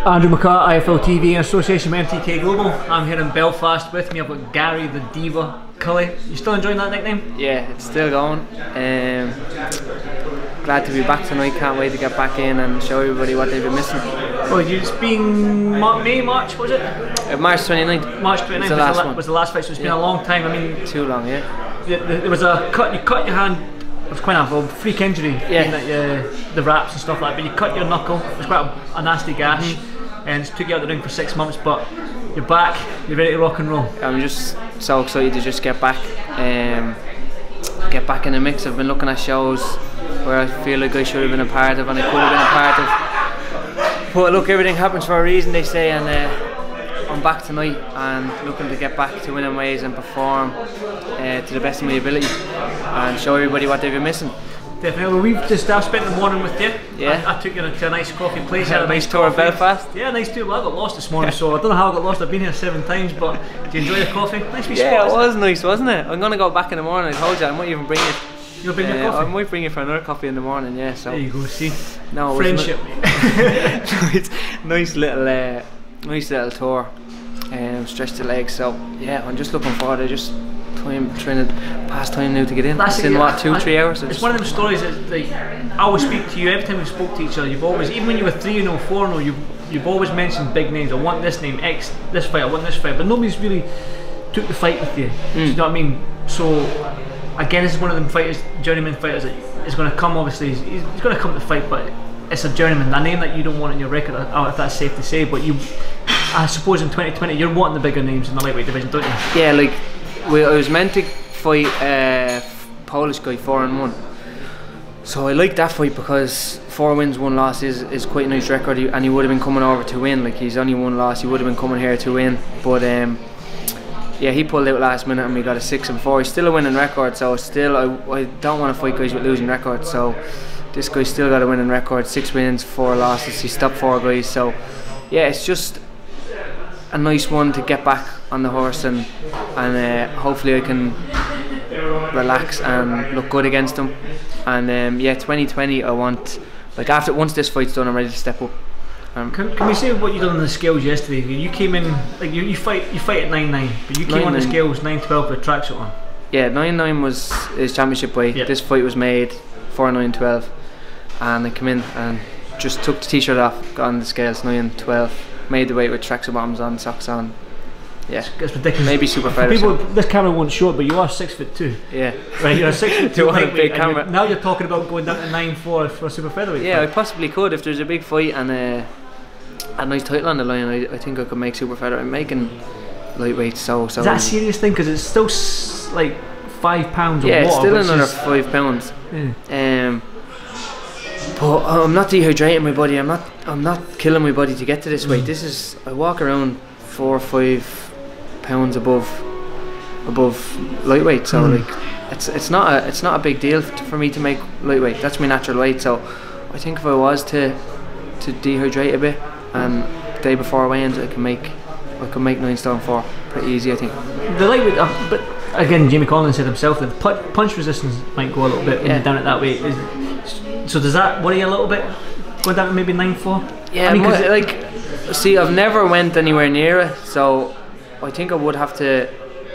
Andrew McCART, IFL TV in association with MTK Global. I'm here in Belfast. With me I've got Gary the Diva Cully. You still enjoying that nickname? Yeah, it's still going. Glad to be back tonight, can't wait to get back in and show everybody what they've been missing. Oh, it's been March, was it? March 29th. March 29th was the last one. Was the last fight, so it's been a long time. I mean, too long, yeah. There was a cut, you cut your hand. It was quite a freak injury, the wraps and stuff like that, but you cut your knuckle. It was quite a nasty gash, and it took you out of the ring for 6 months, but you're back, you're ready to rock and roll. I'm just so excited to just get back in the mix. I've been looking at shows where I feel like I should have been a part of and I could have been a part of. But look, everything happens for a reason, they say, and I'm back tonight and looking to get back to winning ways and perform to the best of my ability and show everybody what they've been missing. Definitely. Well, we've just spent the morning with you. Yeah. I took you to a nice coffee place. Had a nice tour of Belfast. Yeah, nice tour. Well, I got lost this morning, so I don't know how I got lost. I've been here 7 times, but did you enjoy the coffee? Nice wee spot. Yeah, it was nice, wasn't it? I'm going to go back in the morning. I told you I might even bring it. You'll bring your coffee? I might bring it for another coffee in the morning, yeah. So. There you go, see? No, friendship. It's nice little tour. Stretch the legs, so yeah, I'm just looking forward to just trying to pass time now to get in. It's in what, 2-3 hours? It's one of them stories that, like, I always speak to you, every time we spoke to each other, you've always, even when you were 3-0, 4-0, you've always mentioned big names. I want this name, X, this fight, I want this fight, but nobody's really took the fight with you. You know what I mean? So again, this is one of them fighters, journeyman fighters, that is going to come, obviously, he's going to come to fight, but it's a journeyman, a name that you don't want in your record, if that's safe to say, but I suppose in 2020 you're wanting the bigger names in the lightweight division, don't you? Yeah, like I was meant to fight a Polish guy 4-1, so I like that fight because 4 wins 1 loss is quite a nice record, and he would have been coming over to win. Like, he's only 1 loss, he would have been coming here to win, but yeah, he pulled out last minute and we got a 6-4. He's still a winning record, so still I don't want to fight guys with losing records, so this guy's still got a winning record, 6 wins 4 losses, he stopped 4 guys, so yeah, it's just a nice one to get back on the horse and hopefully I can relax and look good against him. And yeah, 2020 I want, like, once this fight's done, I'm ready to step up. Can we say what you done on the scales yesterday? You came in, like, you fight at 9-9, but you came on the scales 9-12 with a tracksuit on. Yeah, 9-9 was his championship weight. This fight was made 4-9-12, and I came in and just took the t-shirt off, got on the scales 9-12. Made the weight with tracksuit bottoms on, socks on. Yeah, it's ridiculous. Maybe super fighter. People, this camera won't show it, but you are 6'2". Yeah, right. You're 6'2". Want a big camera. Now you're talking about going down to 9-4 for a super featherweight. Yeah, fight. I possibly could if there's a big fight and a nice title on the line. I think I could make super featherweight. I'm making lightweight so. Is that a serious thing? Because it's still like £5 of water. Yeah, it's still another £5. Yeah. But I'm not dehydrating my body. I'm not killing my body to get to this weight. This is, I walk around 4 or 5 pounds above lightweight. So like, it's not a big deal for me to make lightweight. That's my natural weight. So I think if I was to dehydrate a bit and the day before I weigh-ins, I can make 9 stone 4 pretty easy, I think. The lightweight, but again, Jamie Collins said himself that punch resistance might go a little bit when you're down at that weight. So does that worry you a little bit? Going down to maybe 9-4? Yeah, I mean, like, see, I've never went anywhere near it, so I think I would have to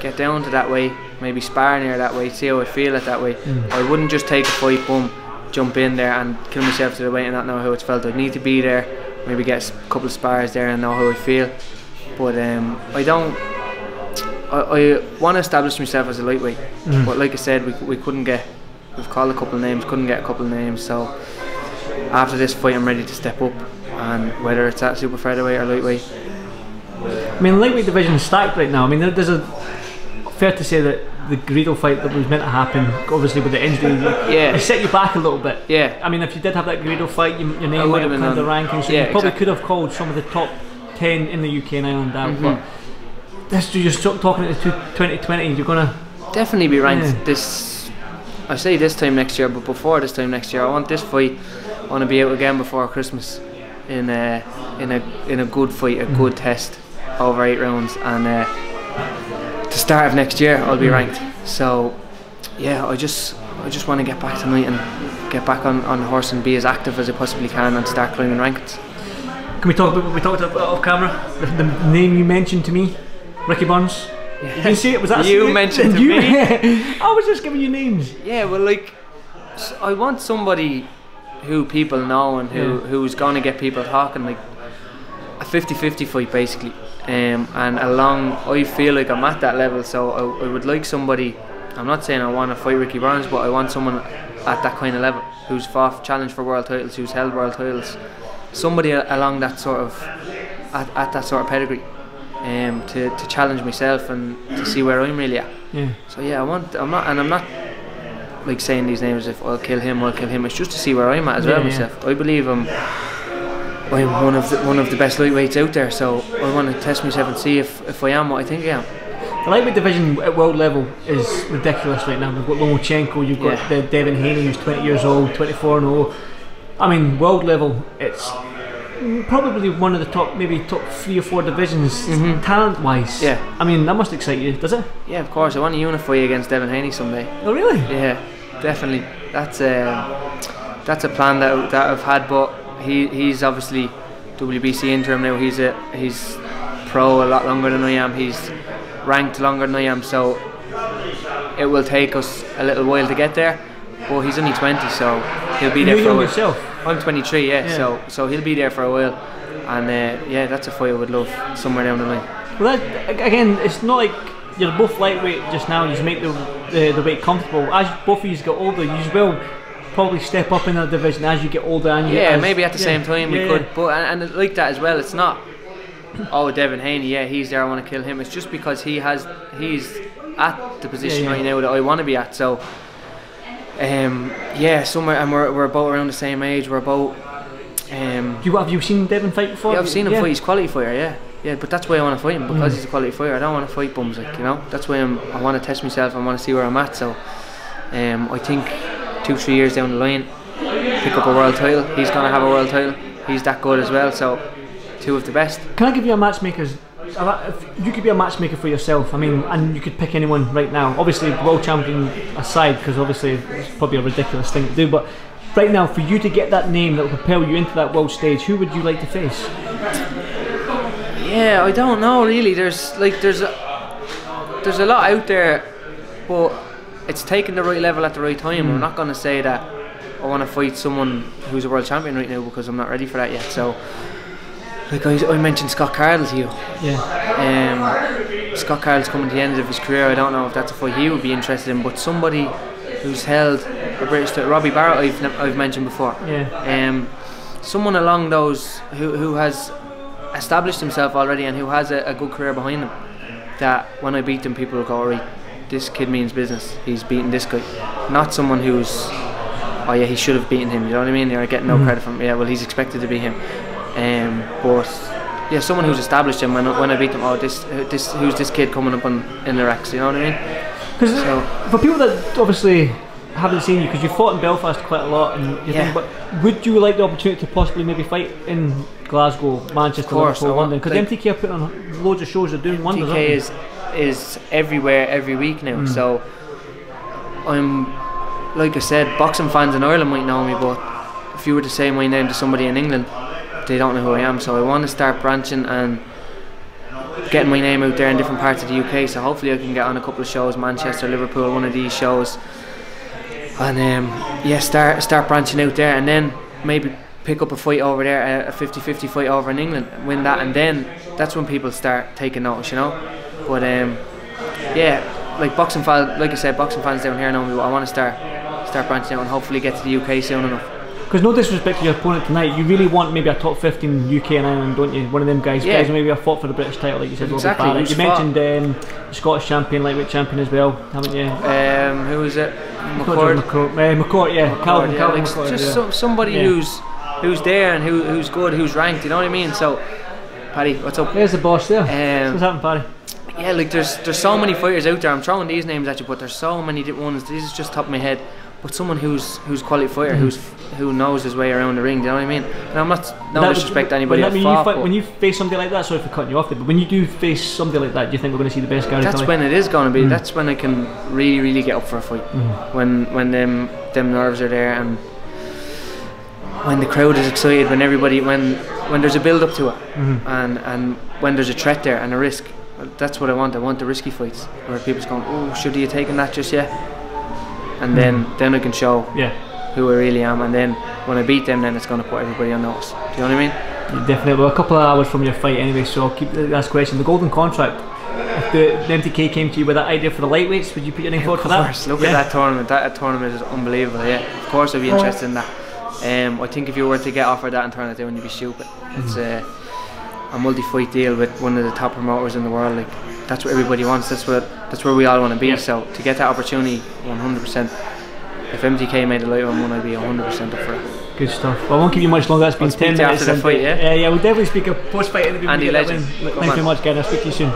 get down to that weight, maybe spar near that weight, see how I feel at that weight. I wouldn't just take a fight, boom, jump in there and kill myself to the weight and not know how it's felt. I'd need to be there, maybe get a couple of spars there and know how I feel. But I want to establish myself as a lightweight, but like I said, we've called a couple of names, couldn't get a couple of names, so after this fight I'm ready to step up, and whether it's at super featherweight or lightweight. I mean, lightweight division is stacked right now. I mean, there's fair to say that the Greedo fight that was meant to happen, obviously with the injury, it set you back a little bit. Yeah. I mean, if you did have that Greedo fight, your name would have been on the rankings, so you probably could have called some of the top 10 in the UK and Ireland out. But you're just talking about 2020, you're gonna definitely be ranked I say this time next year, but before this time next year, I want this fight. I want to be out again before Christmas in a good fight, a good test over 8 rounds, and the start of next year I'll be ranked. So yeah, I just want to get back tonight and get back on the horse and be as active as I possibly can and start climbing rankings. Can we talk about what we talked about off camera? The name you mentioned to me, Ricky Burns. Yeah. You didn't see it? Was that you mentioned to me? I was just giving you names. Yeah, well, like, I want somebody who people know and who's going to get people talking, like a 50-50 fight basically. And I feel like I'm at that level, so I would like somebody. I'm not saying I want to fight Ricky Burns, but I want someone at that kind of level who's fought, challenged for world titles, who's held world titles. Somebody along that sort of at that sort of pedigree, to challenge myself and to see where I'm really at. Yeah. So yeah, I'm not like saying these names if I'll kill him. It's just to see where I'm at as well myself. I believe I'm one of the best lightweights out there. So I want to test myself and see if I am what I think I am. The lightweight division at world level is ridiculous right now. We've got Lomachenko, you've got the Devin Haney, who's 20 years old, 24-0. I mean, world level, it's probably one of the top 3 or 4 divisions, talent-wise. Yeah. I mean, that must excite you, does it? Yeah, of course. I want to unify against Devin Haney someday. Oh, really? Yeah, definitely. That's a plan that I've had, but he's obviously WBC interim now. He's pro a lot longer than I am. He's ranked longer than I am, so it will take us a little while to get there. But he's only 20, so he'll be there for a while. Yourself? I'm 23, so he'll be there for a while, and that's a fight I would love somewhere down the line. Well, again, it's not like you're both lightweight just now. You just make the weight comfortable. As both of you get older, you will probably step up in that division as you get older. And maybe at the same time we could, but and like that as well. It's not, oh, Devin Haney, he's there, I want to kill him. It's just because he's at the position right now that I want to be at. So somewhere, and we're about around the same age. We're about. Have you seen Devin fight before? Yeah, I've seen him fight. He's a quality fighter. Yeah, but that's why I want to fight him, because he's a quality fighter. I don't want to fight bums, That's why I want to test myself. I want to see where I'm at. So, I think 2-3 years down the line, pick up a world title. He's gonna have a world title. He's that good as well. So, 2 of the best. Can I give you a matchmaker's? If you could be a matchmaker for yourself, I mean, and you could pick anyone right now, obviously world champion aside, because obviously it's probably a ridiculous thing to do, but right now, for you to get that name that will propel you into that world stage, who would you like to face? Yeah, I don't know really. There's a lot out there, but it's taking the right level at the right time. I'm not going to say that I want to fight someone who's a world champion right now, because I'm not ready for that yet. So, like I mentioned Scott Carl to you. Yeah. Scott Carl's coming to the end of his career. I don't know if that's a fight he would be interested in, but somebody who's held a British title, Robbie Barrett, I've mentioned before. Yeah. Someone along those who has established himself already and who has a good career behind him. That when I beat them, people will go, "Alright, this kid means business. He's beaten this guy." Not someone who's, "Oh yeah, he should have beaten him." You know what I mean? They're getting no credit from him. Yeah, well, he's expected to beat him. But yeah, someone who's established him. When I beat them, oh, who's this kid coming up in the ranks? You know what I mean? Because for people that obviously haven't seen you, because you fought in Belfast quite a lot, and but would you like the opportunity to possibly maybe fight in Glasgow, Manchester, Liverpool, London? Because MTK are putting on loads of shows, they're doing wonders. MTK is everywhere every week now. So I'm, like I said, boxing fans in Ireland might know me, but if you were to say my name to somebody in England, they don't know who I am. So I want to start branching and getting my name out there in different parts of the UK. So hopefully I can get on a couple of shows, Manchester, Liverpool, one of these shows, and start branching out there, and then maybe pick up a fight over there, a 50-50 fight over in England, win that, and then that's when people start taking notice, But like boxing fans, like I said, boxing fans down here know me, but I want to start branching out and hopefully get to the UK soon enough. Because no disrespect to your opponent tonight, you really want maybe a top 15 UK and Ireland, don't you? One of them guys who maybe have fought for the British title, like you said. Exactly. You mentioned the Scottish champion, lightweight champion as well, haven't you? Who was it? McCART. McCART, yeah. Calvin like McCART, just somebody who's there and who's good, who's ranked. You know what I mean? So, Paddy, what's up? There's the boss there. What's happening, Paddy? Yeah, like there's so many fighters out there. I'm throwing these names at you, but there's so many different ones. This is just top of my head. But someone who's quality fighter, who knows his way around the ring. Do you know what I mean? And I'm not disrespect to anybody. When you face somebody like that, sorry for cutting you off there, but when you do face somebody like that, do you think we're going to see the best guy? That's when it is going to be. That's when I can really get up for a fight. When them nerves are there, and when the crowd is excited, when everybody, when there's a build up to it, and when there's a threat there and a risk. That's what I want. I want the risky fights where people's going, oh, should he have taken that just yet? And then I can show who I really am, and then when I beat them, then it's going to put everybody on notice. Do you know what I mean? Yeah, definitely. Well, a couple of hours from your fight anyway, so I'll keep the last question. The golden contract. If the MTK came to you with that idea for the lightweights, would you put your name forward for that? Of course. Look at that tournament. That tournament is unbelievable. Yeah, of course I'd be interested in that. I think if you were to get offered that and turn it down, you'd be stupid. It's a multi-fight deal with one of the top promoters in the world. Like, that's what everybody wants. That's where we all want to be. So to get that opportunity, 100%. If MTK made a light one, I'd be 100% up for it. Good stuff. Well, I won't keep you much longer. It's been 10 minutes after the fight. Yeah. Yeah, we'll definitely speak a post-fight interview. Andy, legend. Thanks very much, Gary. I'll speak to you soon.